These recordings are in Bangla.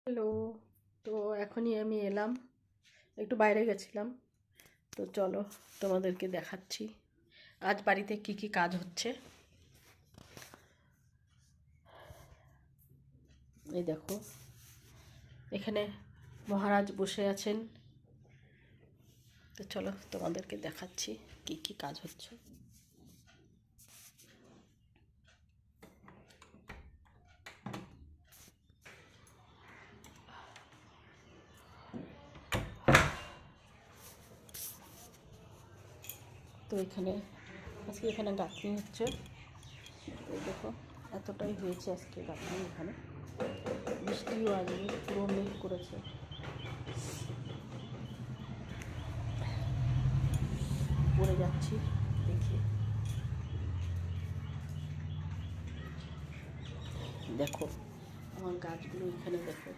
হ্যালো। তো এখনই আমি এলাম, একটু বাইরে গেছিলাম। তো চলো তোমাদেরকে দেখাচ্ছি আজ বাড়িতে কি কি কাজ হচ্ছে। এই দেখো, এখানে মহারাজ বসে আছেন। তো চলো তোমাদেরকে দেখাচ্ছি কি কি কাজ হচ্ছে। তো আজকে এখানে গাঁথনি হচ্ছে। এই দেখো, এতটাই হয়েছে আজকে গাঁথনি। এখানে বৃষ্টিও আসবে, পুরো মেঘ করেছে। পড়ে যাচ্ছি, দেখি। দেখো আমার গাছগুলো এখানে দেখো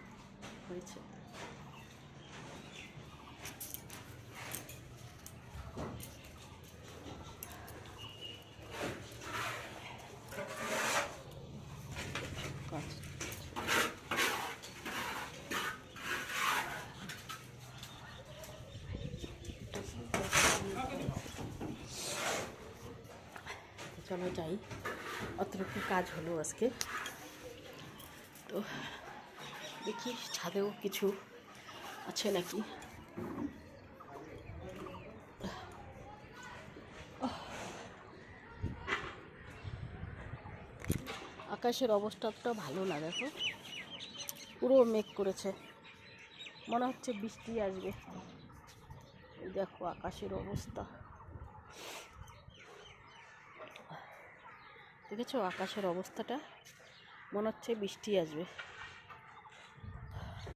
হয়েছে। গাছ চলো যাই, অতটুকু কাজ হলো আজকে। তো দেখি ছাদেও কিছু আছে নাকি। আকাশের অবস্থাটা ভালো না, দেখো পুরো মেঘ করেছে, মনে হচ্ছে বৃষ্টি আসবে। এই দেখো আকাশের অবস্থা, দেখেছো আকাশের অবস্থাটা, মনে হচ্ছে বৃষ্টি আসবে।